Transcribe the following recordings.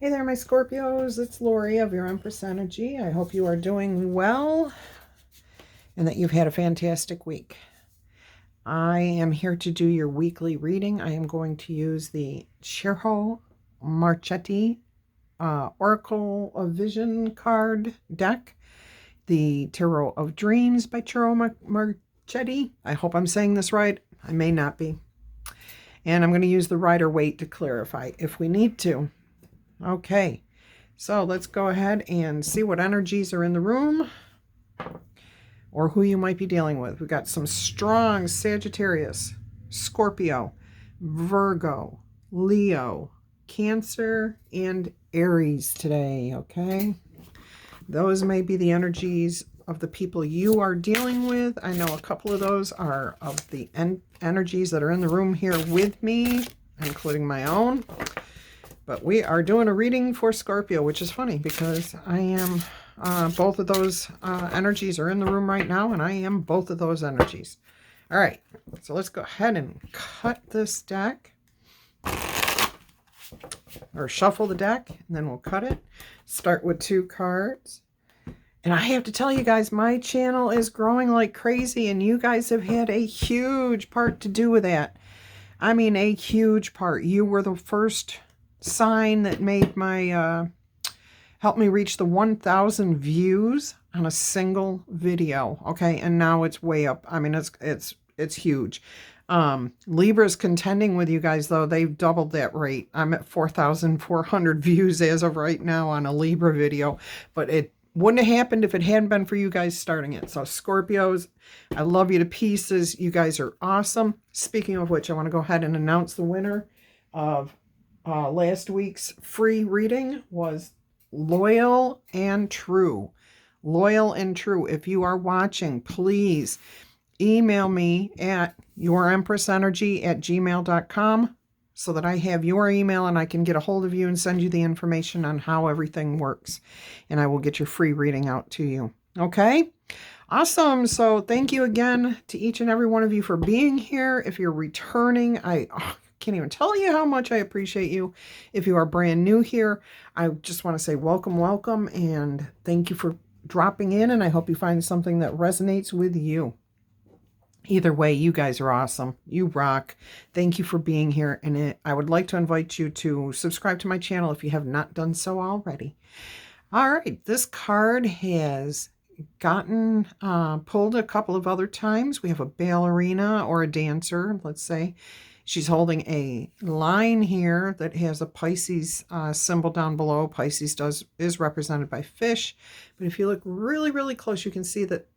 Hey there, my Scorpios. It's Laurie of your Empress Energy. I hope you are doing well and that you've had a fantastic week. I am here to do your weekly reading. I am going to use the Cherho Marchetti Oracle of Vision card deck, the Tarot of Dreams by Cherho Marchetti. I hope I'm saying this right. I may not be. And I'm going to use the Rider-Waite to clarify if we need to. Okay, so let's go ahead and see what energies are in the room or who you might be dealing with. We've got some strong Sagittarius, Scorpio, Virgo, Leo, Cancer, and Aries today, okay? Those may be the energies of the people you are dealing with. I know a couple of those are of the energies that are in the room here with me, including my own. But we are doing a reading for Scorpio, which is funny because I am, both of those energies are in the room right now, and I am both of those energies. All right, so let's go ahead and cut this deck, or shuffle the deck, and then we'll cut it. Start with 2 cards. And I have to tell you guys, my channel is growing like crazy, and you guys have had a huge part to do with that. I mean, a huge part. You were the first sign that made my helped me reach the 1,000 views on a single video. Okay, and now it's way up. I mean, it's huge. Libra's contending with you guys, though. They've doubled that rate. I'm at 4,400 views as of right now on a Libra video, but it wouldn't have happened if it hadn't been for you guys starting it. So Scorpios, I love you to pieces. You guys are awesome. Speaking of which, I want to go ahead and announce the winner of last week's free reading was Loyal and True. Loyal and True. If you are watching, please email me at yourempressenergy@gmail.com so that I have your email and I can get a hold of you and send you the information on how everything works. And I will get your free reading out to you. Okay? Awesome. So thank you again to each and every one of you for being here. If you're returning, I can't even tell you how much I appreciate you. If you are brand new here, I just want to say welcome, welcome, and thank you for dropping in, and I hope you find something that resonates with you. Either way, you guys are awesome. You rock. Thank you for being here, and I would like to invite you to subscribe to my channel if you have not done so already. All right, this card has gotten pulled a couple of other times. We have a ballerina or a dancer, let's say. She's holding a line here that has a Pisces symbol down below. Pisces is represented by fish. But if you look really, really close, you can see that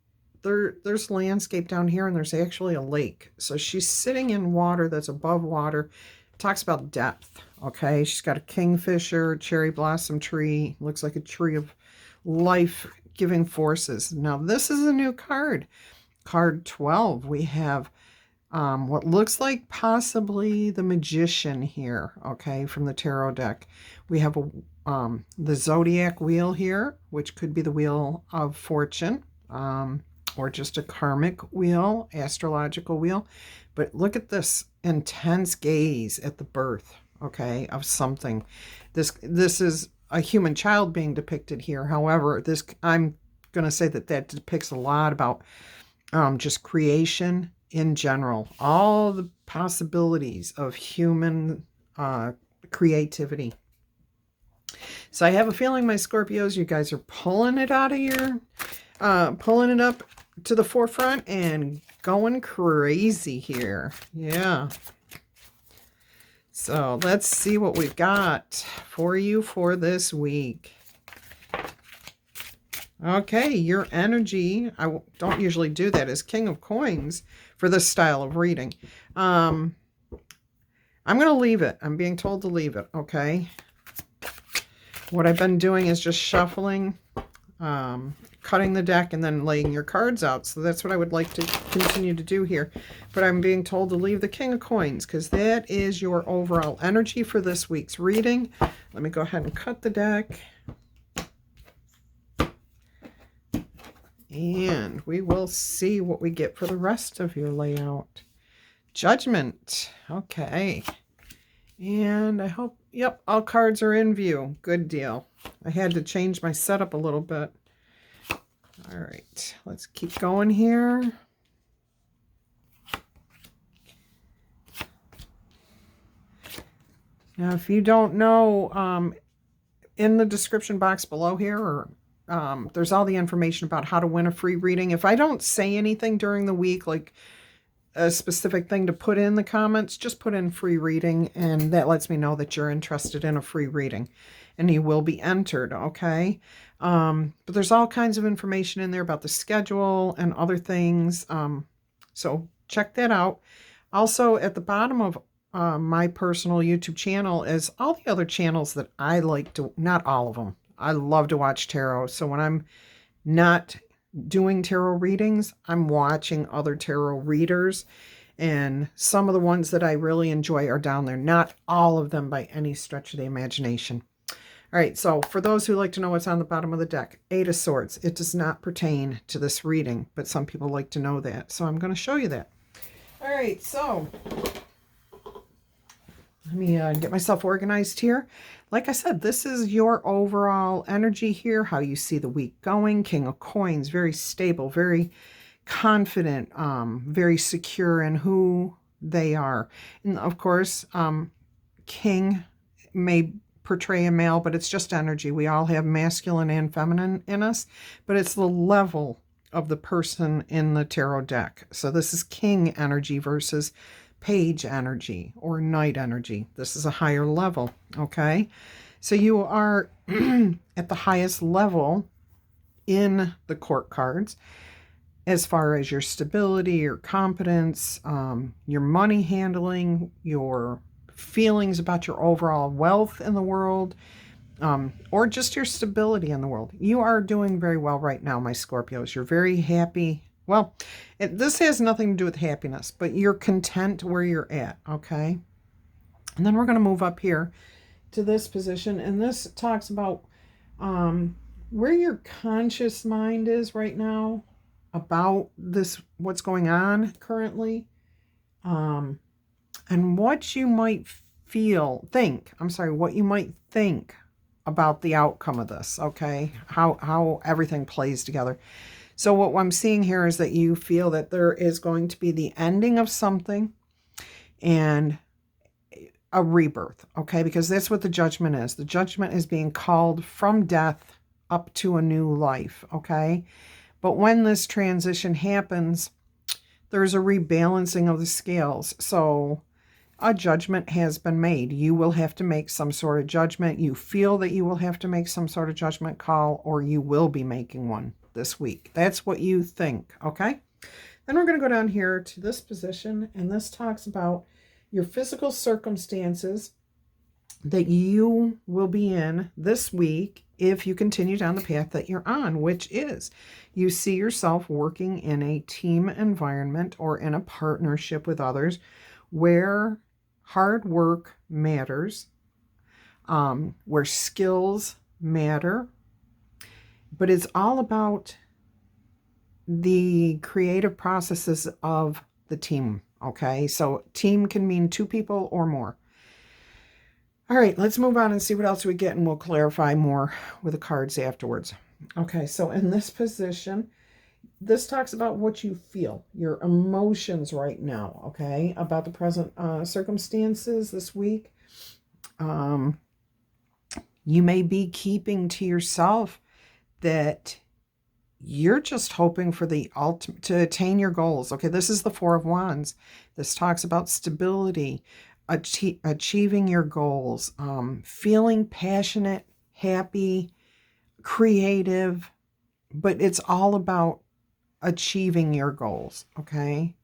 there's landscape down here, and there's actually a lake. So she's sitting in water that's above water. It talks about depth, okay? She's got a kingfisher, cherry blossom tree. Looks like a tree of life-giving forces. Now, this is a new card. Card 12. We have what looks like possibly the Magician here, okay, from the tarot deck. We have the Zodiac wheel here, which could be the Wheel of Fortune, or just a karmic wheel, astrological wheel. But look at this intense gaze at the birth, okay, of something. This is a human child being depicted here. However, I'm going to say that depicts a lot about just creation in general, all the possibilities of human creativity. So I have a feeling, my Scorpios, you guys are pulling it out of your, pulling it up to the forefront and going crazy here. Yeah. So let's see what we've got for you for this week. Okay, your energy, I don't usually do that, is King of Coins for this style of reading. I'm going to leave it. I'm being told to leave it, okay? What I've been doing is just shuffling, cutting the deck, and then laying your cards out. So that's what I would like to continue to do here. But I'm being told to leave the King of Coins because that is your overall energy for this week's reading. Let me go ahead and cut the deck. And we will see what we get for the rest of your layout. Judgment. Okay. And I hope, yep, all cards are in view. Good deal. I had to change my setup a little bit. All right, let's keep going here. Now, if you don't know, in the description box below here, or there's all the information about how to win a free reading. If I don't say anything during the week, like a specific thing to put in the comments, just put in free reading, and that lets me know that you're interested in a free reading, and you will be entered, okay? But there's all kinds of information in there about the schedule and other things, so check that out. Also, at the bottom of my personal YouTube channel is all the other channels that I like to, not all of them. I love to watch tarot, so when I'm not doing tarot readings, I'm watching other tarot readers, and some of the ones that I really enjoy are down there. Not all of them by any stretch of the imagination. All right, so for those who like to know what's on the bottom of the deck, Eight of Swords. It does not pertain to this reading, but some people like to know that, so I'm going to show you that. All right, so let me get myself organized here. Like I said, this is your overall energy here, how you see the week going. King of Coins, very stable, very confident, very secure in who they are. And of course, King may portray a male, but it's just energy. We all have masculine and feminine in us, but it's the level of the person in the tarot deck. So this is King energy versus Page energy or Knight energy. This is a higher level, okay? So you are at the highest level in the court cards as far as your stability, your competence, your money handling, your feelings about your overall wealth in the world, or just your stability in the world. You are doing very well right now, my Scorpios. You're very happy. Well, this has nothing to do with happiness, but you're content where you're at, okay? And then we're going to move up here to this position, and this talks about where your conscious mind is right now about this, what's going on currently, and what you might what you might think about the outcome of this, okay? How everything plays together. So what I'm seeing here is that you feel that there is going to be the ending of something and a rebirth, okay? Because that's what the judgment is. The judgment is being called from death up to a new life, okay? But when this transition happens, there's a rebalancing of the scales. So a judgment has been made. You will have to make some sort of judgment. You feel that you will have to make some sort of judgment call, or you will be making one this week. That's what you think, okay? Then we're going to go down here to this position, and this talks about your physical circumstances that you will be in this week if you continue down the path that you're on, which is you see yourself working in a team environment or in a partnership with others where hard work matters, where skills matter, but it's all about the creative processes of the team, okay? So team can mean two people or more. All right, let's move on and see what else we get, and we'll clarify more with the cards afterwards. Okay, so in this position, this talks about what you feel, your emotions right now, okay, about the present circumstances this week. You may be keeping to yourself that you're just hoping for the ultimate, to attain your goals. Okay, this is the Four of Wands. This talks about stability, achieving your goals, feeling passionate, happy, creative, but it's all about achieving your goals, okay?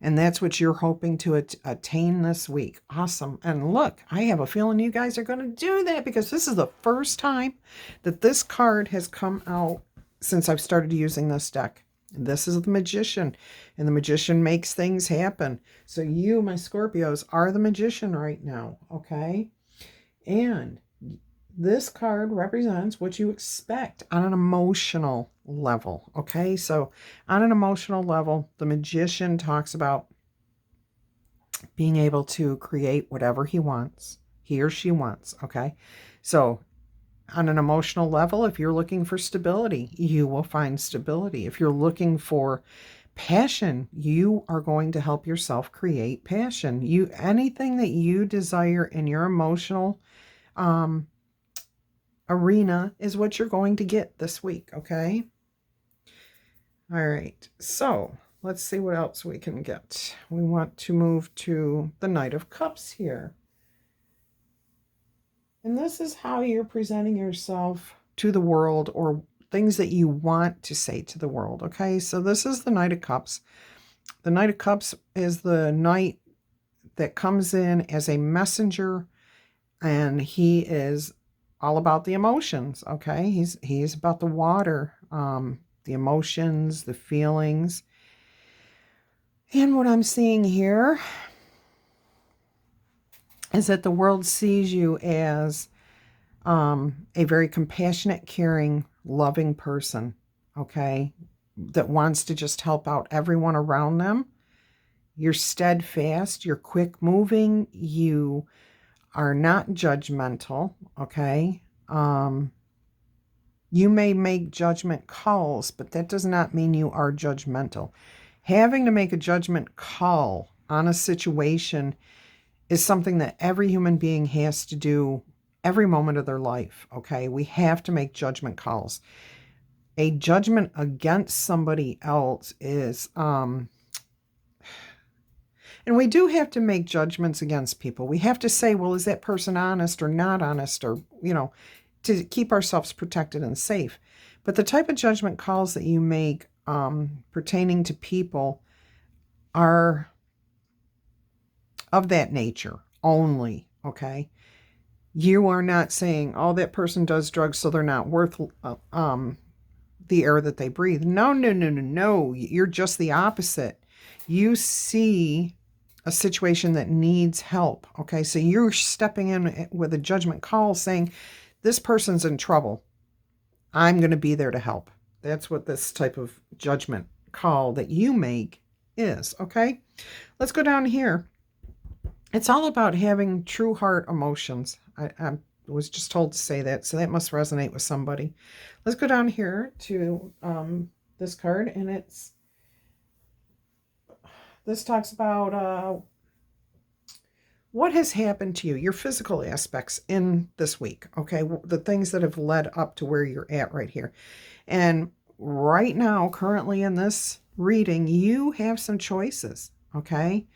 And that's what you're hoping to attain this week. Awesome. And look, I have a feeling you guys are going to do that, because this is the first time that this card has come out since I've started using this deck. This is the Magician, and the Magician makes things happen. So you, my Scorpios, are the Magician right now, okay? And this card represents what you expect on an emotional level, okay? So on an emotional level, the Magician talks about being able to create whatever he wants, he or she wants, okay? So on an emotional level, if you're looking for stability, you will find stability. If you're looking for passion, you are going to help yourself create passion. Anything that you desire in your emotional arena is what you're going to get this week, okay? All right, so let's see what else we can get. We want to move to the Knight of Cups here. And this is how you're presenting yourself to the world, or things that you want to say to the world, okay? So this is the Knight of Cups. The Knight of Cups is the knight that comes in as a messenger, and he is all about the emotions, okay? He's about the water, the emotions, the feelings. And what I'm seeing here is that the world sees you as a very compassionate, caring, loving person, okay, that wants to just help out everyone around them. You're steadfast, you're quick moving, you are not judgmental, okay? You may make judgment calls, but that does not mean you are judgmental. Having to make a judgment call on a situation is something that every human being has to do every moment of their life, okay? We have to make judgment calls. A judgment against somebody else is, and we do have to make judgments against people. We have to say, well, is that person honest or not honest, or, to keep ourselves protected and safe. But the type of judgment calls that you make pertaining to people are of that nature only, okay? You are not saying, oh, that person does drugs, so they're not worth the air that they breathe. No. You're just the opposite. You see a situation that needs help, okay? So you're stepping in with a judgment call saying, this person's in trouble. I'm going to be there to help. That's what this type of judgment call that you make is, okay? Let's go down here. It's all about having true heart emotions. I was just told to say that, so that must resonate with somebody. Let's go down here to this card, and this talks about what has happened to you, your physical aspects in this week, okay? The things that have led up to where you're at right here. And right now, currently in this reading, you have some choices, okay?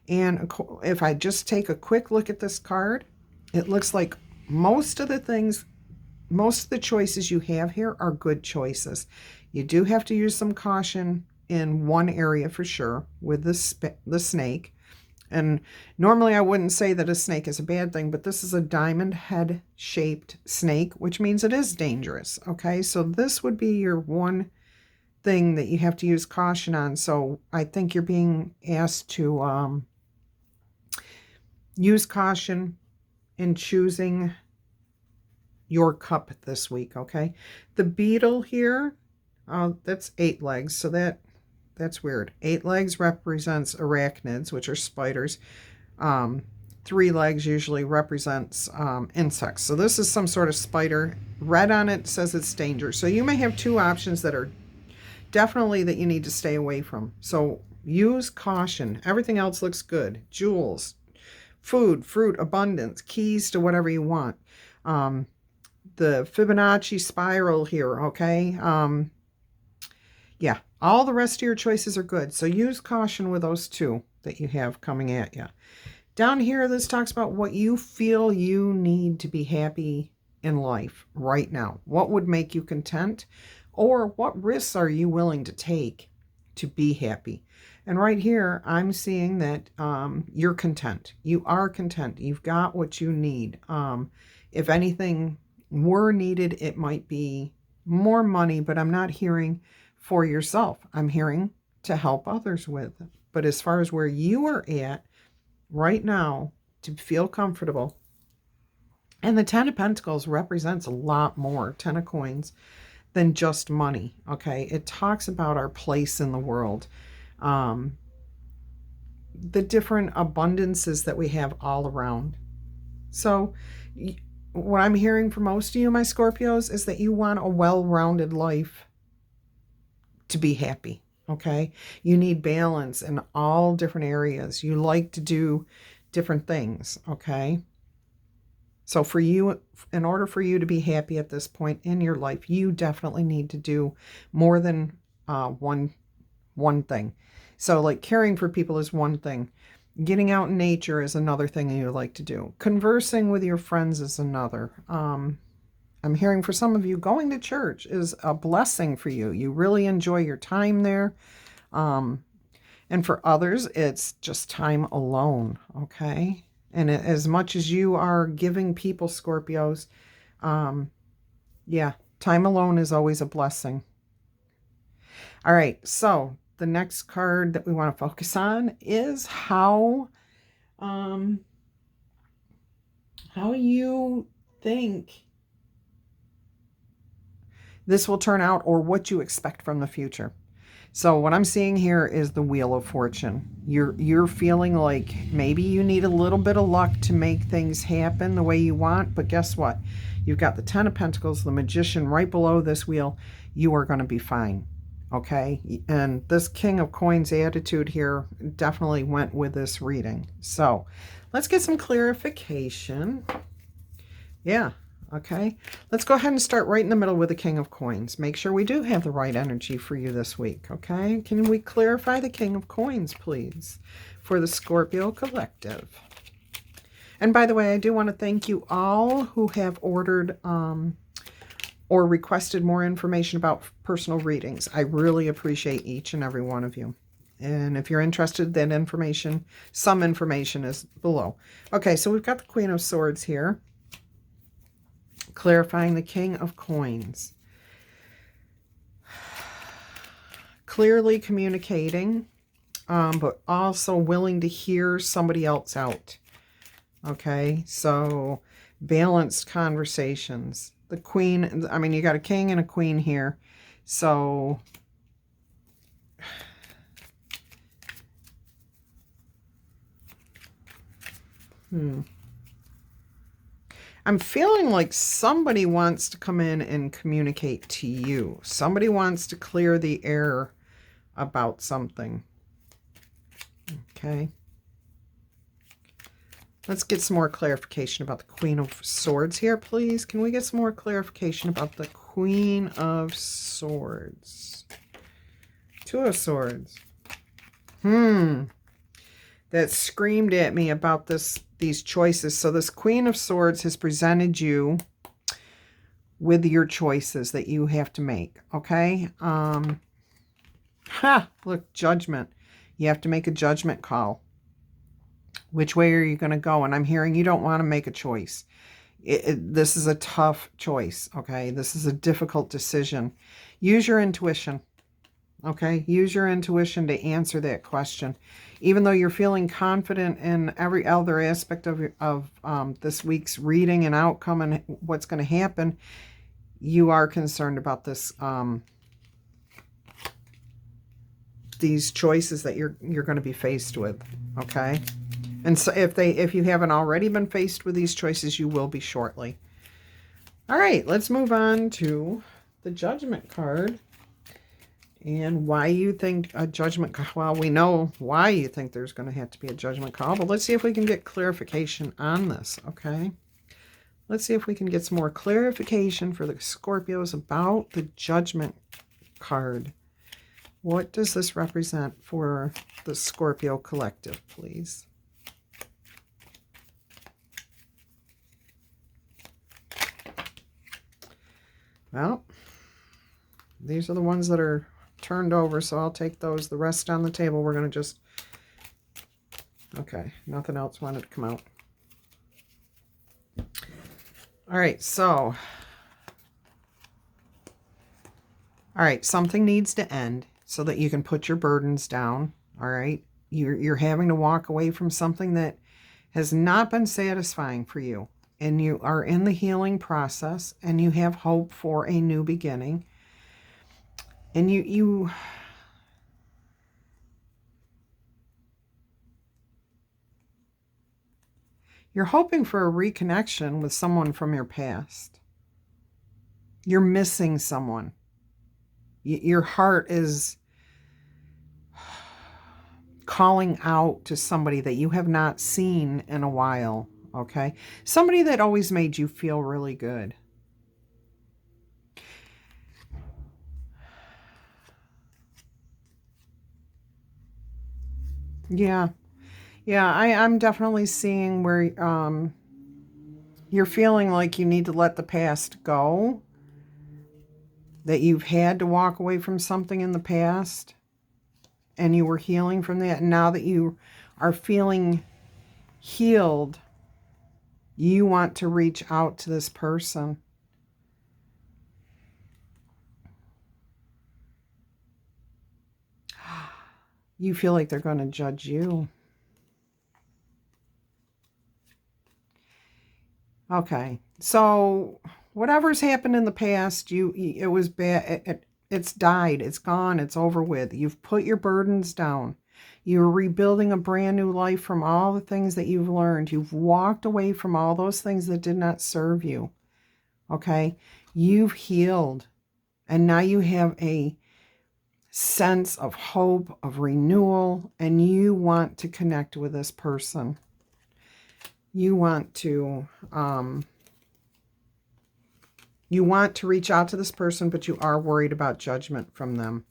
And if I just take a quick look at this card, it looks like most of the choices you have here are good choices. You do have to use some caution in one area for sure with the snake. And normally I wouldn't say that a snake is a bad thing, but this is a diamond head shaped snake, which means it is dangerous. Okay, so this would be your one thing that you have to use caution on. So I think you're being asked to use caution in choosing your cup this week. Okay, the beetle here, that's 8 legs, so that's weird. 8 legs represents arachnids, which are spiders. 3 legs usually represents insects. So this is some sort of spider. Red on it says it's dangerous. So you may have 2 options that are definitely that you need to stay away from. So use caution. Everything else looks good. Jewels, food, fruit, abundance, keys to whatever you want. The Fibonacci spiral here, okay? Yeah, all the rest of your choices are good. So use caution with those 2 that you have coming at you. Down here, this talks about what you feel you need to be happy in life right now. What would make you content? Or what risks are you willing to take to be happy? And right here, I'm seeing that you're content. You are content. You've got what you need. If anything were needed, it might be more money, but I'm not hearing for yourself. I'm hearing to help others with. But as far as where you are at right now, to feel comfortable, and the 10 of Pentacles represents a lot more, 10 of coins, than just money, okay? It talks about our place in the world. the different abundances that we have all around. So what I'm hearing from most of you, my Scorpios, is that you want a well-rounded life to be happy, okay? You need balance in all different areas. You like to do different things, okay? So for you, in order for you to be happy at this point in your life, you definitely need to do more than one thing. So like caring for people is one thing. Getting out in nature is another thing you like to do. Conversing with your friends is another. I'm hearing for some of you, going to church is a blessing for you. You really enjoy your time there. And for others, it's just time alone, okay? And as much as you are giving people, Scorpios, yeah, time alone is always a blessing. All right, so the next card that we want to focus on is how you think this will turn out, or what you expect from the future. So what I'm seeing here is the Wheel of Fortune. You're feeling like maybe you need a little bit of luck to make things happen the way you want, but guess what? You've got the Ten of Pentacles, the Magician right below this wheel. You are going to be fine, okay? And this King of Coins attitude here definitely went with this reading. So let's get some clarification. Yeah. Okay, let's go ahead and start right in the middle with the King of Coins. Make sure we do have the right energy for you this week, okay? Can we clarify the King of Coins, please, for the Scorpio Collective? And by the way, I do want to thank you all who have ordered or requested more information about personal readings. I really appreciate each and every one of you. And if you're interested, that information, some information is below. Okay, so we've got the Queen of Swords here, clarifying the King of Coins. Clearly communicating, but also willing to hear somebody else out. Okay, so balanced conversations. The Queen, I mean, you got a King and a Queen here. So I'm feeling like somebody wants to come in and communicate to you. Somebody wants to clear the air about something. Okay. Let's get some more clarification about the Queen of Swords here, please. Can we get some more clarification about the Queen of Swords? Two of Swords. That screamed at me about these choices. So this Queen of Swords has presented you with your choices that you have to make, okay? Look, judgment. You have to make a judgment call. Which way are you going to go? And I'm hearing you don't want to make a choice. This is a tough choice, okay? This is a difficult decision. Use your intuition, okay? Use your intuition to answer that question. Even though you're feeling confident in every other aspect of this week's reading and outcome and what's going to happen, you are concerned about this, these choices that you're going to be faced with, okay? And so if you haven't already been faced with these choices, you will be shortly. All right, let's move on to the Judgment card. And why you think a judgment call. Well, we know why you think there's going to have to be a judgment call, but let's see if we can get clarification on this, okay? Let's see if we can get some more clarification for the Scorpios about the Judgment card. What does this represent for the Scorpio Collective, please? Well, these are the ones that are turned over, so I'll take those. The rest on the table, we're going to just... Okay, nothing else wanted to come out. All right, so... All right, something needs to end so that you can put your burdens down, all right? You're having to walk away from something that has not been satisfying for you, and you are in the healing process, and you have hope for a new beginning. And You're hoping for a reconnection with someone from your past. You're missing someone. Your heart is calling out to somebody that you have not seen in a while, okay? Somebody that always made you feel really good. Yeah. Yeah, I'm definitely seeing where you're feeling like you need to let the past go, that you've had to walk away from something in the past, and you were healing from that. And now that you are feeling healed, you want to reach out to this person. You feel like they're going to judge you. Okay, so whatever's happened in the past, it was bad. It's died. It's gone. It's over with. You've put your burdens down. You're rebuilding a brand new life from all the things that you've learned. You've walked away from all those things that did not serve you. Okay, you've healed, and now you have a sense of hope, of renewal, and you want to connect with this person. You want to reach out to this person, but you are worried about judgment from them.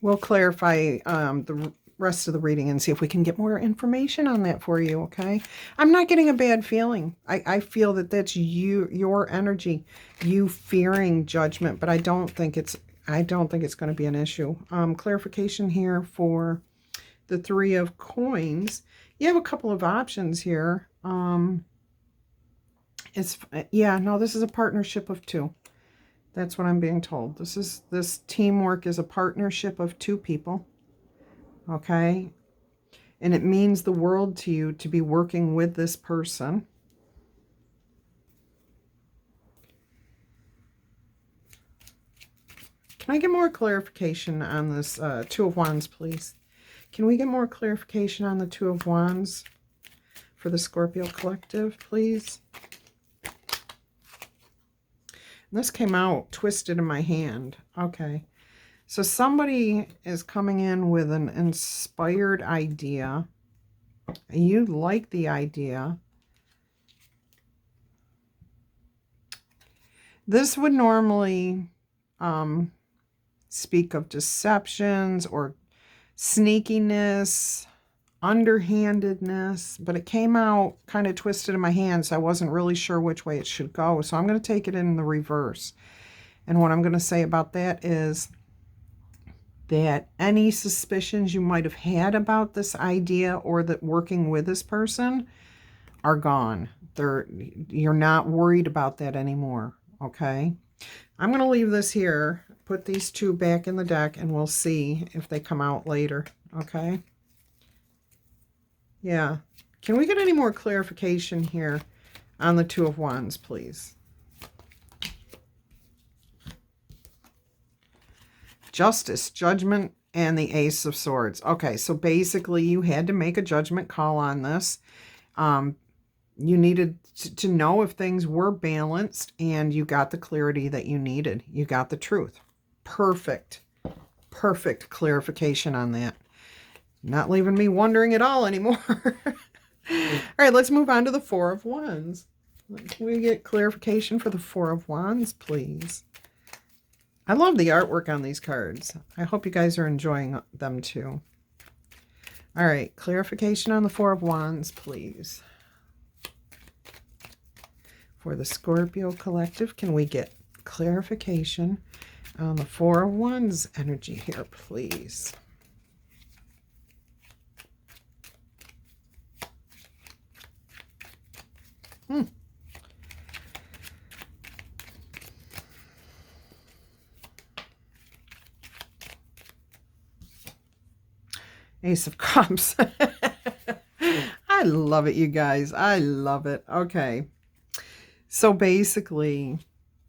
We'll clarify the rest of the reading and see if we can get more information on that for you, okay? I'm not getting a bad feeling. I feel that that's your energy, you fearing judgment, but I don't think it's going to be an issue. Clarification here for the Three of Coins. You have a couple of options here. This is a partnership of two. That's what I'm being told. This teamwork is a partnership of two people. Okay? And it means the world to you to be working with this person. Can I get more clarification on this Two of Wands, please? Can we get more clarification on the Two of Wands for the Scorpio collective, please? This came out twisted in my hand. Okay. So somebody is coming in with an inspired idea. You like the idea. This would normally speak of deceptions or sneakiness, underhandedness, but it came out kind of twisted in my hand, so I wasn't really sure which way it should go. So I'm going to take it in the reverse. And what I'm going to say about that is that any suspicions you might have had about this idea or that working with this person are gone. You're not worried about that anymore, okay? I'm going to leave this here, put these two back in the deck, and we'll see if they come out later, okay? Yeah. Can we get any more clarification here on the Two of Wands, please? Justice, judgment, and the Ace of Swords. Okay, so basically you had to make a judgment call on this. You needed to know if things were balanced, and you got the clarity that you needed. You got the truth. Perfect. Perfect clarification on that. Not leaving me wondering at all anymore. All right, let's move on to the Four of Wands. Can we get clarification for the Four of Wands, please? I love the artwork on these cards. I hope you guys are enjoying them too. All right, clarification on the Four of Wands, please. For the Scorpio collective, can we get clarification on the Four of Wands energy here, please? Ace of Cups. I love it, you guys. I love it. Okay. So basically,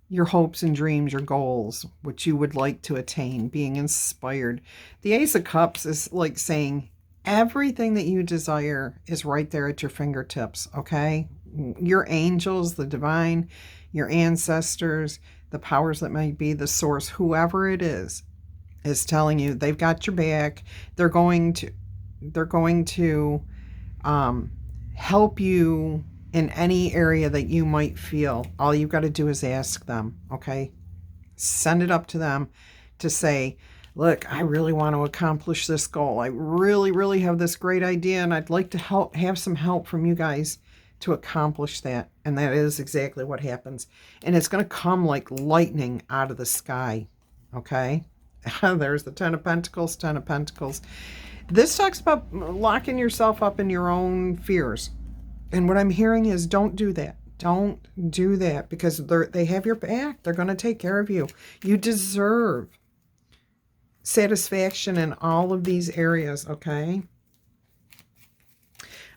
your hopes and dreams, your goals, what you would like to attain, being inspired. The Ace of Cups is like saying, Everything that you desire is right there at your fingertips, okay? Your angels, the divine, your ancestors, the powers that might be, the source, whoever it is telling you they've got your back. They're going to help you in any area that you might feel. All you've got to do is ask them, okay? Send it up to them to say, look, I really want to accomplish this goal. I really, really have this great idea, and I'd like to have some help from you guys to accomplish that. And that is exactly what happens. And it's going to come like lightning out of the sky, okay? There's the Ten of Pentacles, Ten of Pentacles. This talks about locking yourself up in your own fears. And what I'm hearing is don't do that. Don't do that, because they have your back. They're going to take care of you. You deserve satisfaction in all of these areas, okay?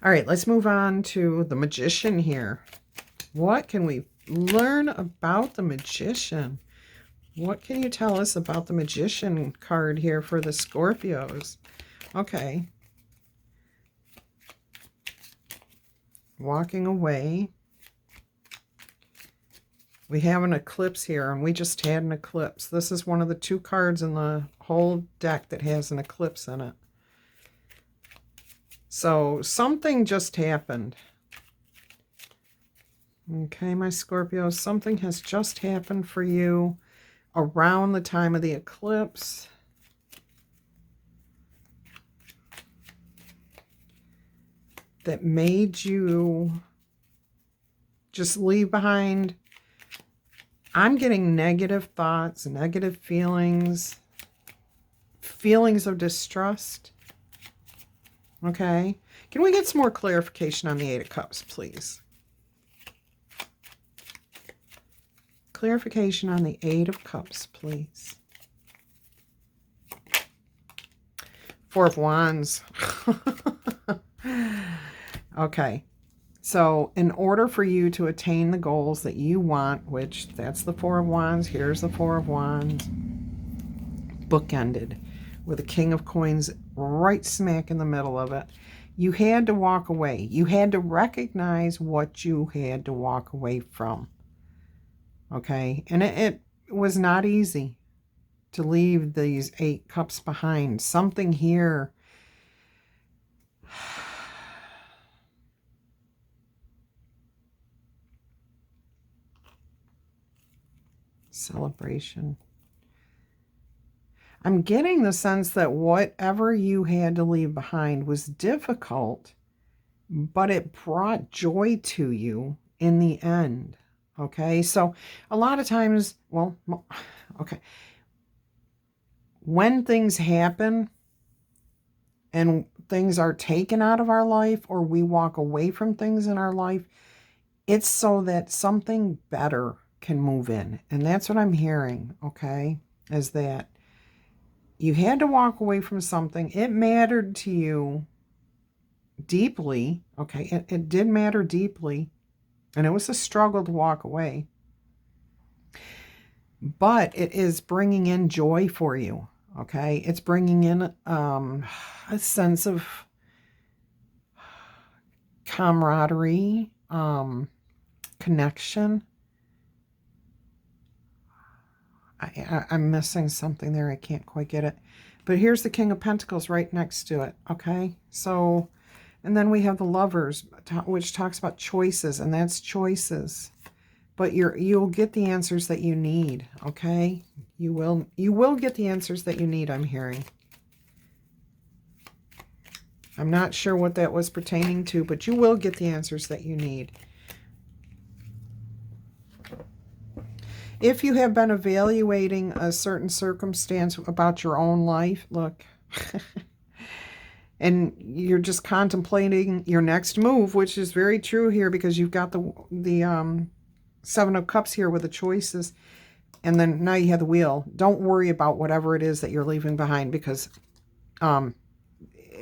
All right, let's move on to the Magician here. What can we learn about the Magician? What can you tell us about the Magician card here for the Scorpios? Okay. Walking away. We have an eclipse here, and we just had an eclipse. This is one of the 2 cards in the whole deck that has an eclipse in it. So something just happened. Okay, my Scorpios, something has just happened for you around the time of the eclipse. That made you just leave behind. I'm getting negative thoughts, negative feelings, feelings of distrust. Okay. Can we get some more clarification on the 8 of Cups, please? Clarification on the 8 of Cups, please. 4 of Wands. Okay. So in order for you to attain the goals that you want, which that's the 4 of Wands, here's the 4 of Wands, bookended with a King of Coins right smack in the middle of it, you had to walk away. You had to recognize what you had to walk away from. Okay? And it was not easy to leave these 8 cups behind. Something here celebration. I'm getting the sense that whatever you had to leave behind was difficult, but it brought joy to you in the end. Okay, so a lot of times, well, okay, when things happen and things are taken out of our life, or we walk away from things in our life, it's so that something better can move in. And that's what I'm hearing, okay, is that you had to walk away from something. It mattered to you deeply, okay? It did matter deeply, and it was a struggle to walk away. But it is bringing in joy for you, okay? It's bringing in a sense of camaraderie, connection. I'm missing something there. I can't quite get it. But here's the King of Pentacles right next to it, okay? So, and then we have the Lovers, which talks about choices, and that's choices. But you'll get the answers that you need, okay? You will get the answers that you need, I'm hearing. I'm not sure what that was pertaining to, but you will get the answers that you need. If you have been evaluating a certain circumstance about your own life, look, and you're just contemplating your next move, which is very true here because you've got the 7 of Cups here with the choices, and then now you have the Wheel. Don't worry about whatever it is that you're leaving behind, because the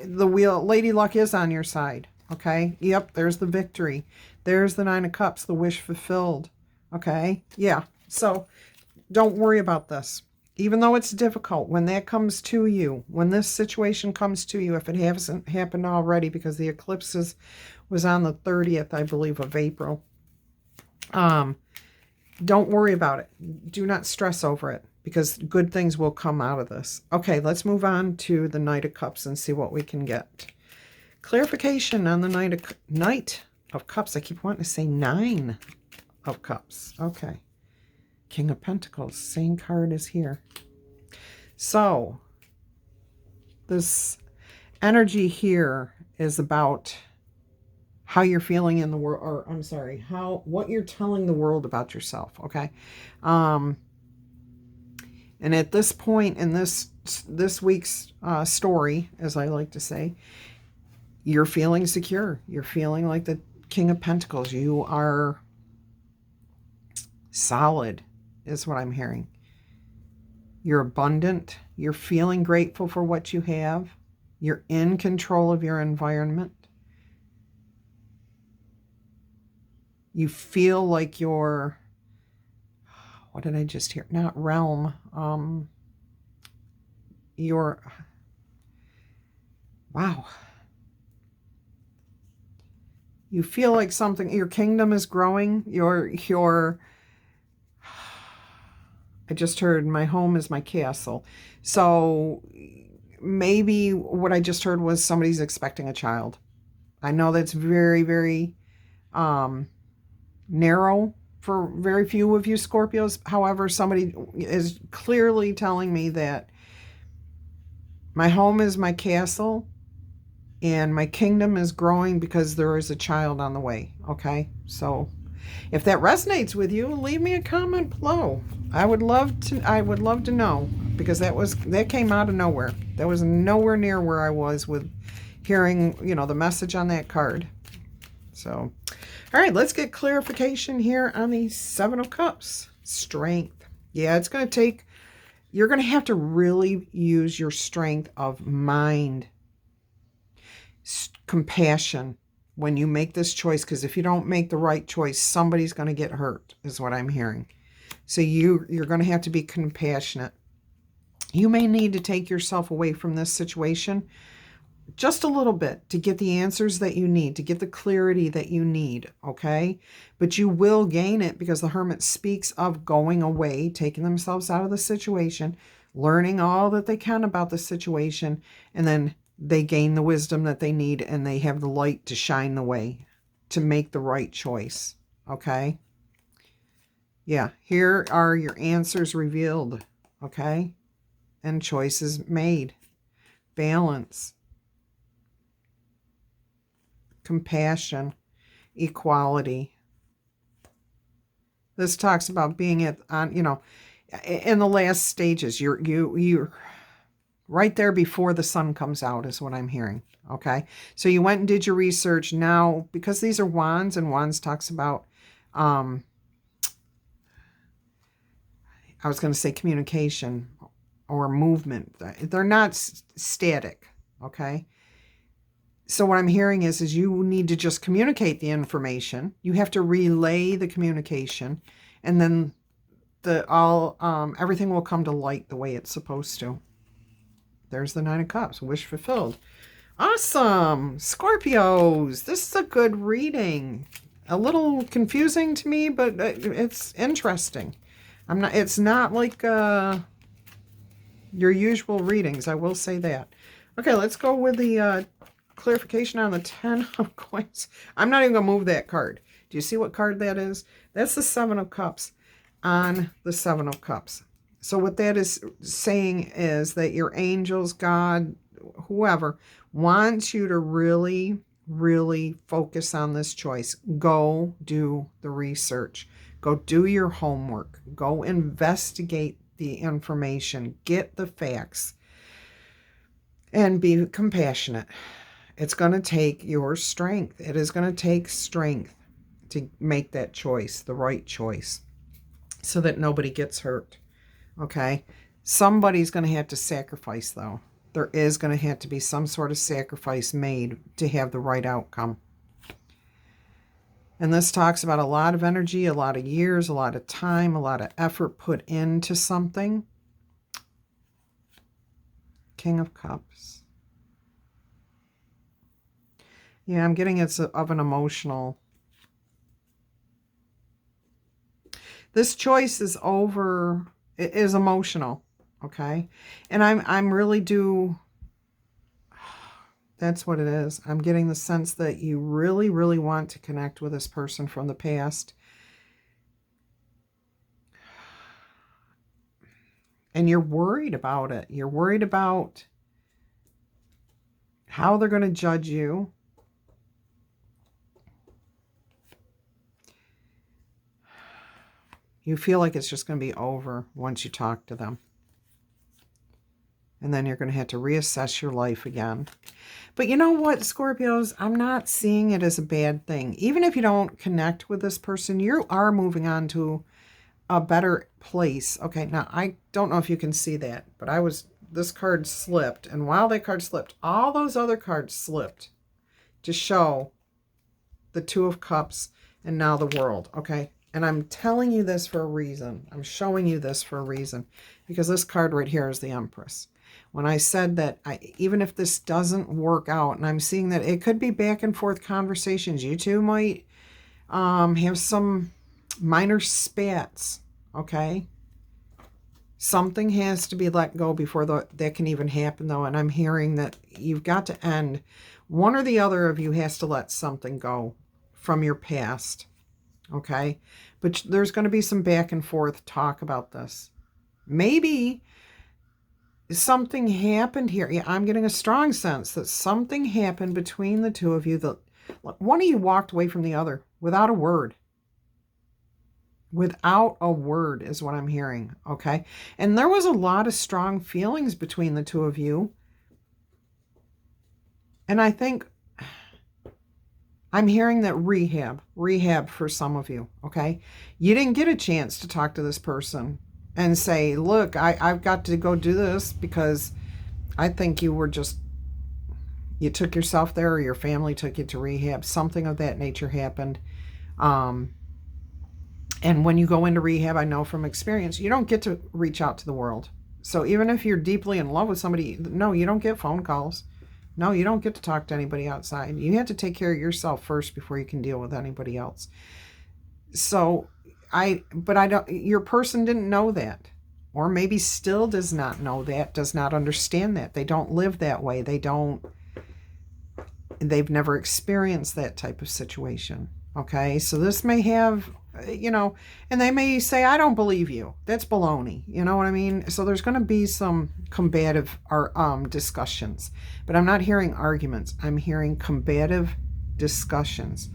Wheel, Lady Luck is on your side, okay? Yep, there's the victory. There's the 9 of Cups, the wish fulfilled, okay? Yeah. So don't worry about this. even though it's difficult, when that comes to you, when this situation comes to you, if it hasn't happened already, because the eclipse was on the 30th, I believe, of April, don't worry about it. Do not stress over it, because good things will come out of this. Okay, let's move on to the Knight of Cups and see what we can get. Clarification on the Knight of Cups. I keep wanting to say 9 of Cups. Okay. King of Pentacles. Same card is here. So, this energy here is about how you're feeling in the world, or I'm sorry, what you're telling the world about yourself, okay? And at this point in this week's story, as I like to say, you're feeling secure. You're feeling like the King of Pentacles. You are solid, is what I'm hearing. You're abundant. You're feeling grateful for what you have. You're in control of your environment. You feel like you're, what did I just hear? Not realm. Wow. You feel like something, your kingdom is growing. I just heard my home is my castle. So maybe what I just heard was somebody's expecting a child. I know that's very, very narrow for very few of you Scorpios. However, somebody is clearly telling me that my home is my castle and my kingdom is growing because there is a child on the way. Okay, so if that resonates with you, leave me a comment below. I would love to know, because that came out of nowhere. That was nowhere near where I was with hearing, the message on that card. So, all right, let's get clarification here on the 7 of Cups. Strength. Yeah, it's going to take, you're going to have to really use your strength of mind, compassion, when you make this choice, because if you don't make the right choice, somebody's going to get hurt, is what I'm hearing. So you're going to have to be compassionate. You may need to take yourself away from this situation just a little bit to get the answers that you need, to get the clarity that you need, okay? But you will gain it, because the Hermit speaks of going away, taking themselves out of the situation, learning all that they can about the situation, and then they gain the wisdom that they need, and they have the light to shine the way to make the right choice, okay? Yeah, here are your answers revealed, okay? And choices made. Balance. Compassion. Equality. This talks about being in the last stages. You're right there before the sun comes out, is what I'm hearing. Okay, so you went and did your research. Now, because these are wands, and wands talks about, I was going to say communication or movement. They're not static. Okay. So what I'm hearing is you need to just communicate the information. You have to relay the communication, and then everything will come to light the way it's supposed to. There's the 9 of Cups. Wish fulfilled. Awesome. Scorpios. This is a good reading. A little confusing to me, but it's interesting. It's not like your usual readings. I will say that. Okay, let's go with the clarification on the 10 of Coins. I'm not even going to move that card. Do you see what card that is? That's the 7 of Cups on the 7 of Cups. So what that is saying is that your angels, God, whoever, wants you to really, really focus on this choice. Go do the research. Go do your homework. Go investigate the information. Get the facts. And be compassionate. It's going to take your strength. It is going to take strength to make that choice, the right choice, so that nobody gets hurt. Okay? Somebody's going to have to sacrifice, though. There is going to have to be some sort of sacrifice made to have the right outcome. And this talks about a lot of energy, a lot of years, a lot of time, a lot of effort put into something. King of Cups. Yeah, I'm getting it's of an emotional. This choice is over, it is emotional, okay? And I'm really that's what it is. I'm getting the sense that you really, really want to connect with this person from the past. And you're worried about it. You're worried about how they're going to judge you. You feel like it's just going to be over once you talk to them. And then you're going to have to reassess your life again. But you know what, Scorpios? I'm not seeing it as a bad thing. Even if you don't connect with this person, you are moving on to a better place. Okay, now I don't know if you can see that, but this card slipped. And while that card slipped, all those other cards slipped to show the Two of Cups and now the World. Okay, and I'm telling you this for a reason. I'm showing you this for a reason, because this card right here is the Empress. When I said that even if this doesn't work out, and I'm seeing that it could be back and forth conversations, you two might have some minor spats, okay? Something has to be let go before that can even happen, though, and I'm hearing that you've got to end. One or the other of you has to let something go from your past, okay? But there's going to be some back and forth talk about this. Maybe something happened here. Yeah, I'm getting a strong sense that something happened between the two of you. That one of you walked away from the other without a word. Without a word is what I'm hearing, okay? And there was a lot of strong feelings between the two of you. And I think I'm hearing that rehab for some of you, okay? You didn't get a chance to talk to this person and say, look, I've got to go do this because I think you took yourself there, or your family took you to rehab. Something of that nature happened. And when you go into rehab, I know from experience, you don't get to reach out to the world. So even if you're deeply in love with somebody, no, you don't get phone calls. No, you don't get to talk to anybody outside. You have to take care of yourself first before you can deal with anybody else. So your person didn't know that, or maybe still does not know that, does not understand that. They don't live that way. They've never experienced that type of situation. Okay. So this may have, and they may say, I don't believe you. That's baloney. You know what I mean? So there's going to be some combative discussions, but I'm not hearing arguments. I'm hearing combative discussions.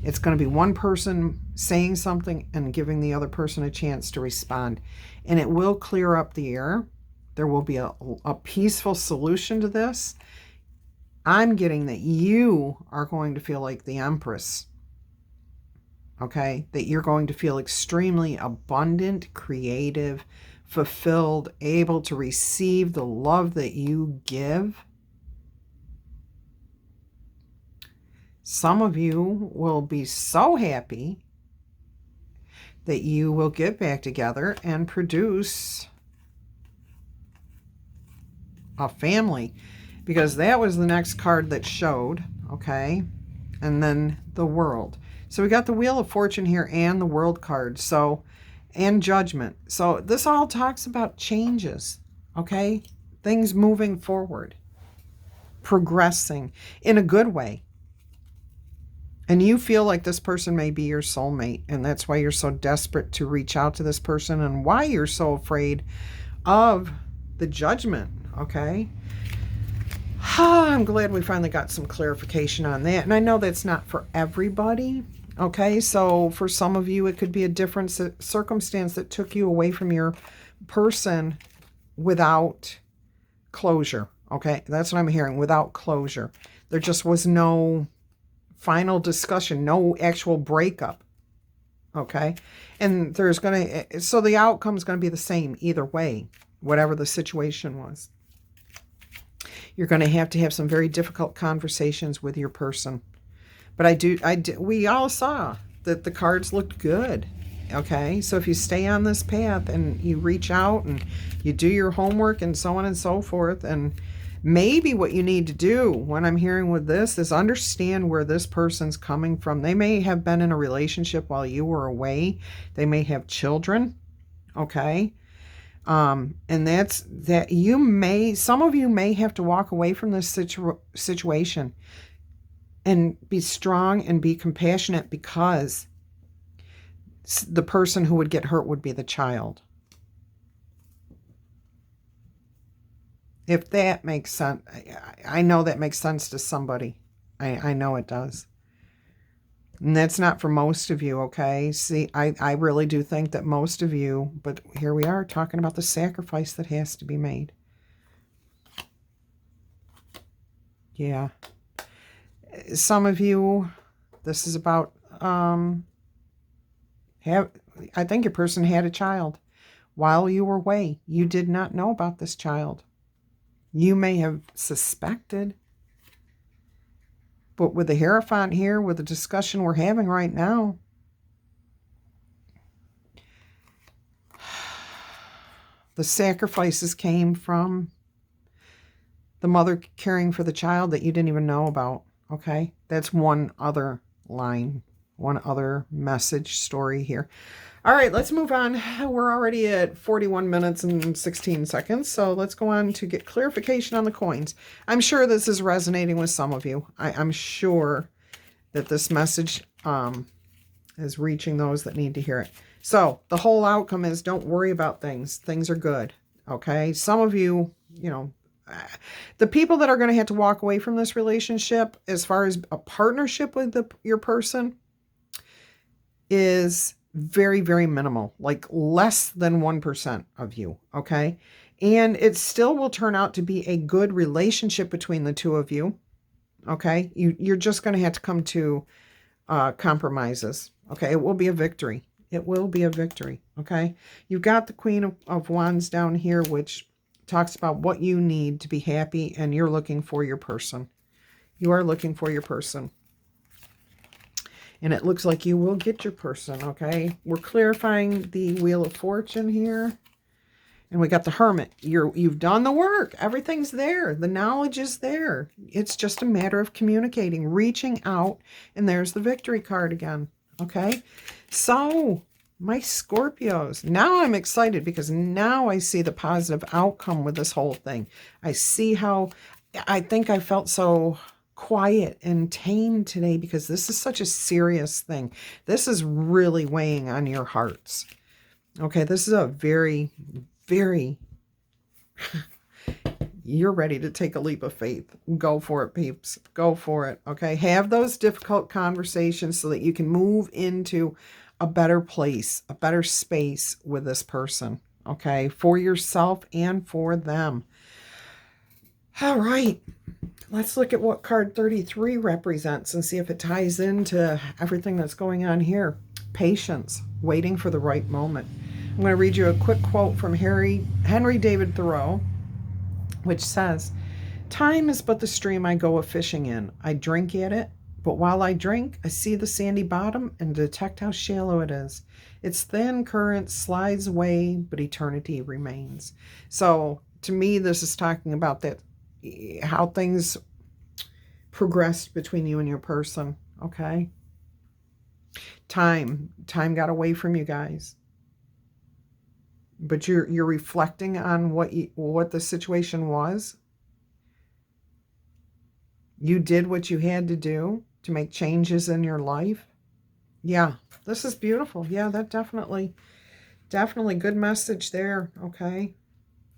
It's going to be one person saying something and giving the other person a chance to respond. And it will clear up the air. There will be a peaceful solution to this. I'm getting that you are going to feel like the Empress. Okay? That you're going to feel extremely abundant, creative, fulfilled, able to receive the love that you give. Some of you will be so happy that you will get back together and produce a family, because that was the next card that showed, okay? And then the World. So we got the Wheel of Fortune here and the World card, so, and Judgment. So this all talks about changes, okay? Things moving forward, progressing in a good way. And you feel like this person may be your soulmate, and that's why you're so desperate to reach out to this person, and why you're so afraid of the judgment, okay? I'm glad we finally got some clarification on that. And I know that's not for everybody, okay? So for some of you, it could be a different circumstance that took you away from your person without closure, okay? That's what I'm hearing, without closure. There just was no final discussion, no actual breakup, okay? And there's going to, so the outcome's going to be the same either way, whatever the situation was. You're going to have some very difficult conversations with your person. But we all saw that the cards looked good, okay? So if you stay on this path and you reach out and you do your homework and so on and so forth, and Maybe what you need to do, what I'm hearing with this, is understand where this person's coming from. They may have been in a relationship while you were away. They may have children, okay? And that's that some of you may have to walk away from this situation and be strong and be compassionate, because the person who would get hurt would be the child. If that makes sense, I know that makes sense to somebody. I know it does. And that's not for most of you, okay? See, I really do think that most of you, but here we are talking about the sacrifice that has to be made. Yeah. Some of you, this is about, I think your person had a child while you were away. You did not know about this child. You may have suspected, but with the Hierophant here, with the discussion we're having right now, the sacrifices came from the mother caring for the child that you didn't even know about, okay? That's one other line, one other message story here. All right, let's move on. We're already at 41 minutes and 16 seconds, so let's go on to get clarification on the coins. I'm sure this is resonating with some of you. I'm sure that this message is reaching those that need to hear it. So the whole outcome is, don't worry about things. Things are good, okay? Some of you, the people that are going to have to walk away from this relationship, as far as a partnership with your person, is very, very minimal, like less than 1% of you, okay? And it still will turn out to be a good relationship between the two of you, okay? You're just going to have to come to compromises, okay? It will be a victory. It will be a victory, okay? You've got the Queen of Wands down here, which talks about what you need to be happy, and you're looking for your person. You are looking for your person. And it looks like you will get your person, okay? We're clarifying the Wheel of Fortune here. And we got the Hermit. You've done the work. Everything's there. The knowledge is there. It's just a matter of communicating, reaching out, and there's the Victory card again, okay? So, my Scorpios, now I'm excited, because now I see the positive outcome with this whole thing. I see how, I think I felt so quiet and tame today, because this is such a serious thing. This is really weighing on your hearts. Okay, this is a very, very, you're ready to take a leap of faith. Go for it, peeps. Go for it, okay? Have those difficult conversations so that you can move into a better place, a better space with this person, okay? For yourself and for them. All right. Let's look at what card 33 represents and see if it ties into everything that's going on here. Patience, waiting for the right moment. I'm going to read you a quick quote from Henry David Thoreau, which says, "Time is but the stream I go a-fishing in. I drink at it, but while I drink, I see the sandy bottom and detect how shallow it is. Its thin current slides away, but eternity remains." So, to me, this is talking about that, how things progressed between you and your person, okay? Time got away from you guys. But you're reflecting on what the situation was. You did what you had to do to make changes in your life. Yeah, this is beautiful. Yeah, that definitely good message there, okay?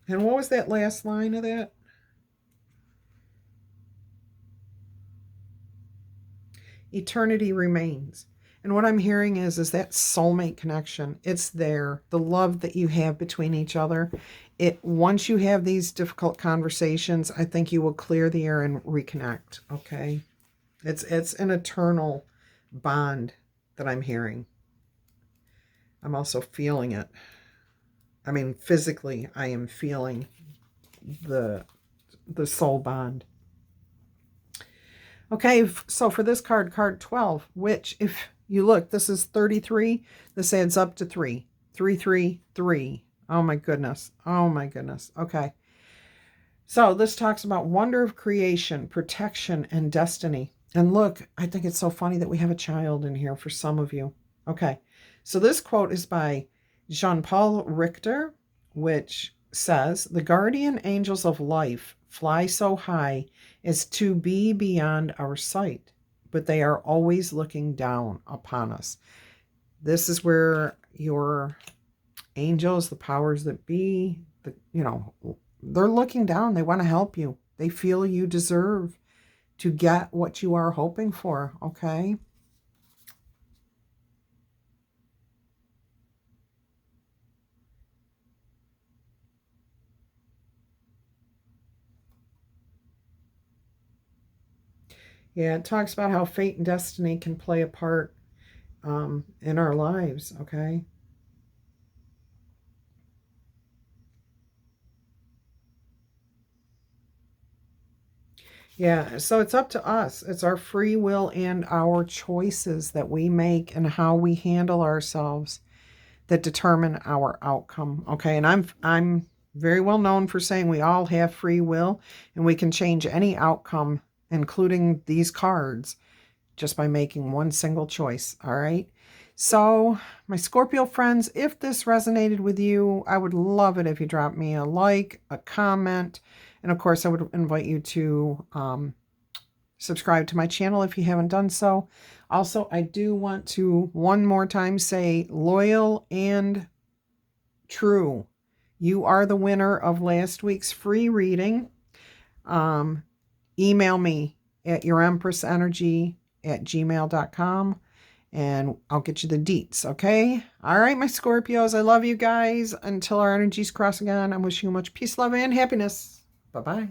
And what was that last line of that? Eternity remains. And what I'm hearing is that soulmate connection. It's there. The love that you have between each other. Once you have these difficult conversations, I think you will clear the air and reconnect, okay? It's an eternal bond that I'm hearing. I'm also feeling it. I mean, physically, I am feeling the soul bond. Okay, so for this card 12, which if you look, this is 33. This adds up to 3. 3, 3, 3. Oh my goodness. Oh my goodness. Okay. So this talks about wonder of creation, protection, and destiny. And look, I think it's so funny that we have a child in here for some of you. Okay, so this quote is by Jean-Paul Richter, which says, "The guardian angels of life fly so high as to be beyond our sight, but they are always looking down upon us." This is where your angels, the powers that be, they're looking down. They want to help you. They feel you deserve to get what you are hoping for, okay? Yeah, it talks about how fate and destiny can play a part in our lives, okay? Yeah, so it's up to us. It's our free will and our choices that we make and how we handle ourselves that determine our outcome. Okay, and I'm very well known for saying we all have free will and we can change any outcome, including these cards, just by making one single choice. All right. So, my Scorpio friends, if this resonated with you, I would love it if you drop me a like, a comment, and of course, I would invite you to subscribe to my channel if you haven't done so. Also, I do want to one more time say loyal and true. You are the winner of last week's free reading. Email me at yourempressenergy@gmail.com and I'll get you the deets, okay? All right, my Scorpios, I love you guys. Until our energies cross again, I'm wishing you much peace, love, and happiness. Bye-bye.